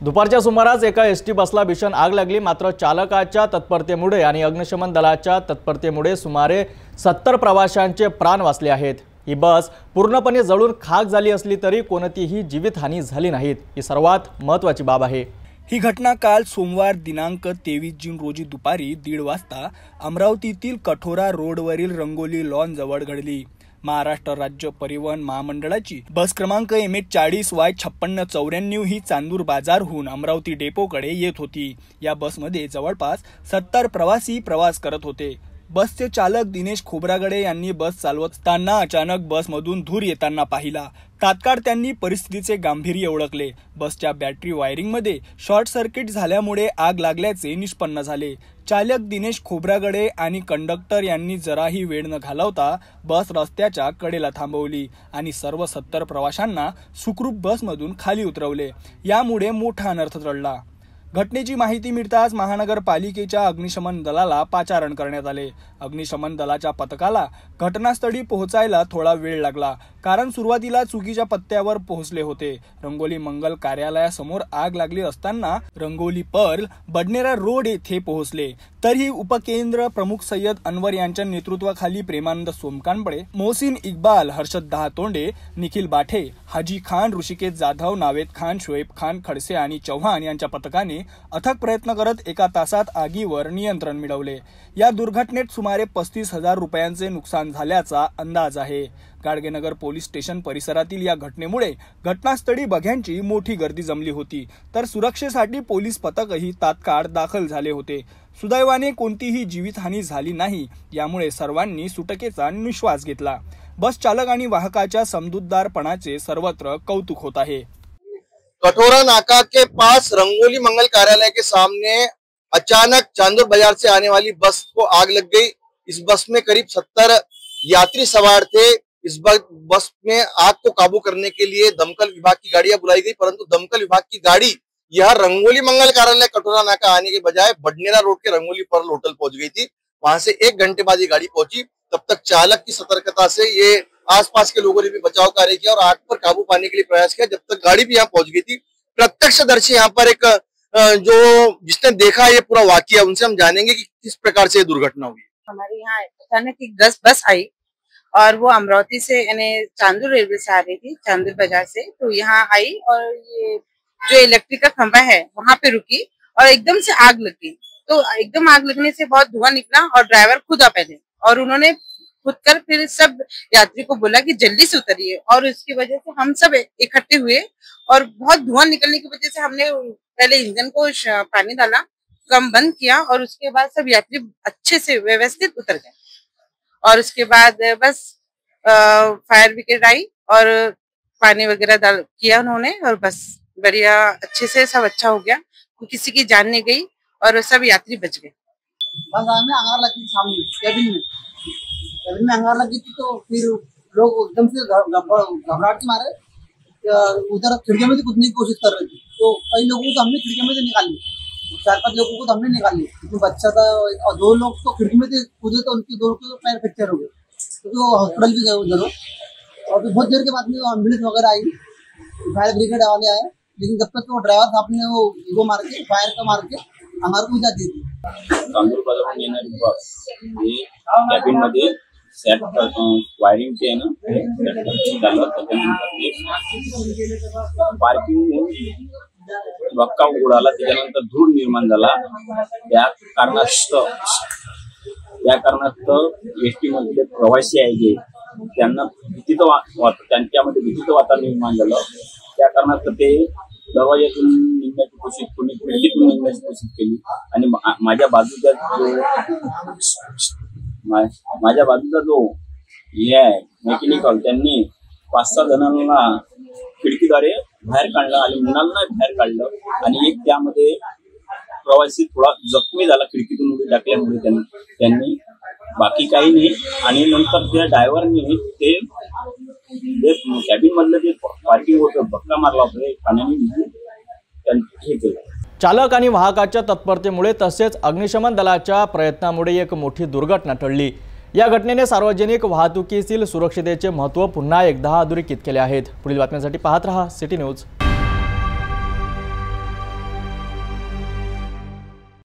दुपारच्या सुमारास एका एसटी बसला भीषण आग लागली। मात्र चालकाच्या तत्परतेमुळे आणि अग्निशमन दलाच्या तत्परतेमुळे सुमारे 70 प्रवाशांचे प्राण वाचले आहेत। ही बस पूर्णपणे जळून खाक झाली असली तरी कोणतीही जीवितहानी झाली नाही, ही सर्वात महत्त्वाची बाब आहे। ही घटना काल सोमवार दिनांक 23 जून रोजी दुपारी 1:30 वाजता अमरावतीतील कठोरा रोडवरील रंगोली लॉन जवळ घडली। महाराष्ट्र राज्य परिवहन महामंडळाची बस क्रमांक MH40Y5694 ही चांदूर बाजारहून अमरावती डेपोकडे येत होती। या बसमध्ये जवळपास 70 प्रवासी प्रवास करत होते। बसचे चालक दिनेश खोब्रागडे यांनी बस चालवत असताना अचानक बसमधून धूर येताना पाहिला। तात्काळ त्यांनी परिस्थितीचे गांभीर्य ओळखले। बसच्या बॅटरी वायरिंगमध्ये शॉर्ट सर्किट झाल्यामुळे आग लागल्याचे निष्पन्न झाले। चालक दिनेश खोब्रागडे आणि कंडक्टर यांनी जराही वेळ न घालवता बस रस्त्याच्या कडेला थांबवली आणि सर्व 70 प्रवाशांना सुखरूप बसमधून खाली उतरवले। यामुळे मोठा अनर्थ टळला। घटनेची माहिती मिळताच महानगरपालिकेच्या अग्निशमन दलाला पाचारण करण्यात आले। अग्निशमन दलाच्या पथकाला घटनास्थळी पोहोचायला थोडा वेळ लागला, कारण सुरुवातीला चुकीच्या पत्त्यावर पोहोचले होते। रंगोली मंगल कार्यालयासमोर आग लागली असताना रंगोली पर्ल बडनेरा रोड येथे पोहोचले। तरीही उपकेंद्र प्रमुख सय्यद अनवर यांच्या नेतृत्वाखाली प्रेमानंद सोमकांबळे, मोहसिन इक्बाल, हर्षद दहातोंडे, निखिल बाठे, हाजी खान, ऋषिकेश जाधव, नावेद खान, शोएब खान, खडसे आणि चौहान यांच्या पथकाने अथक प्रयत्न करत एका तासात आगीवर नियंत्रण मिळवले। या दुर्घटनेत सुमारे 35,000 रुपयांचे नुकसान झाल्याचा अंदाज आहे। गाडगेनगर पोलीस स्टेशन परिसरातील या घटनेमुळे घटनास्थळी बघ्यांची मोठी गर्दी जमली होती, तर सुरक्षेसाठी पोलीस पथकही तात्काळ दाखल झाले होते। सुदैवाने कोणतीही जीवितहानी झाली नाही, यामुळे सर्वांनी सुटकेचा निश्वास घेतला। बस चालक आणि वाहकाच्या समजूतदारपणाचे सर्वत्र कौतुक होत आहे। कठोरा नाका के पास रंगोली मंगल कार्यालय के सामने अचानक चांदूर बाजार से आने वाली बस को आग लग गई। इस बस में करीब 70 यात्री सवार थे। इस बस में आग को काबू करने के लिए दमकल विभाग की गाड़ियां बुलाई गई, परंतु दमकल विभाग की गाड़ी यह रंगोली मंगल कार्यालय कठोरा नाका आने के बजाय बडनेरा रोड के रंगोली पर्ल होटल पहुंच गई थी। वहां से 1 घंटे बाद ये गाड़ी पहुंची। तब तक चालक की सतर्कता से ये आसपास के लोगों ने भी बचाव कार्य किया और आग पर काबू पाने के लिए प्रयास किया, जब तक गाड़ी भी यहाँ पहुंच गई थी। प्रत्यक्षदर्शी यहाँ पर एक जो जिसने देखा ये पूरा वाकया, उनसे हम जानेंगे कि किस प्रकार से दुर्घटना हुई। हमारे यहाँ अचानक एक बस आई और वो अमरावती से यानी चांदूर रेलवे से आ रही थी, चांदूर बाजार से। तो यहाँ आई और ये जो इलेक्ट्रिक का खंभा है वहां पे रुकी और एकदम से आग लग गई। तो एकदम आग लगने से बहुत धुआं निकला और ड्राइवर खुद आ पहले, और उन्होंने खुद कर फिर सब यात्री को बोला कि जल्दी से उतरिए, और उसकी वजह से हम सब इकट्ठे हुए और बहुत धुआं निकलने की वजह से हमने पहले इंजन को पानी डाला, कम बंद किया, और उसके बाद सब यात्री अच्छे से व्यवस्थित उतर गए। और उसके बाद बस फायर ब्रिगेड आई और पानी वगैरह डाल किया उन्होंने, और बस बढ़िया अच्छे से सब अच्छा हो गया। किसी की जान नहीं गई और सब यात्री बच गए। बस हमें अंगार लगी सामने कैबिन में अंगार लगी थी, तो फिर लोग एकदम से घबराहट के मारे उधर खिड़की में कूदने की कोशिश कर रहे थे। तो कई लोगों को हमने खिड़की में से निकाली, 4-5 लोगों को तो हमने निकाली। तो बच्चा था और 2 लोग तो खिड़की में से कूदे, तो उनके 2 के पैर फ्रैक्चर हो गए, तो हॉस्पिटल भी गए उधर। और फिर बहुत देर के बाद में एम्बुलेंस वगैरह आई, फायर ब्रिगेड वाले आए, लेकिन जब तक वो ड्राइवर साहब ने वो मार के फायर का मार के हमारे को जाती थी। चांदूर बाजारून येणारी बस ही कॅबिन मध्ये सेट वायरिंग के ना पार्किंग धक्का उडाला, त्याच्यानंतर धूर निर्माण झाला। त्या कारणास्तव एसटी मधले प्रवासी आहे जे त्यांना त्यांच्यामध्ये भीतीचं वातावरण निर्माण झालं। त्या कारणास्तव ते दरवाजातून निघण्याची कोशिश, कोणी खिडकीतून निघण्याची कोशिश केली आणि माझ्या बाजूचा जो हे आहे मेकॅनिकल, त्यांनी 5-6 जणांना खिडकीद्वारे बाहेर काढलं आणि मुलांना बाहेर काढलं, आणि एक त्यामध्ये प्रवासी थोडा जखमी झाला खिडकीतून उडी टाकल्यामुळे त्यांनी बाकी काही नाही। आणि नंतर त्या ड्रायव्हरने ते कॅबिन मधलं जे पार्किंग होतं धक्का मारला होता, पाण्याने हे केलं। चालक आणि वाहकाच्या तत्परतेमुळे तसेच अग्निशमन दलाच्या प्रयत्नामुळे एक मोठी दुर्घटना टळली। या घटनेने सार्वजनिक वाहतुकीतील सुरक्षिततेचे महत्त्व पुन्हा एकदा अधोरेखित केले आहेत। पुढील बातम्यांसाठी पाहत रहा सिटी न्यूज।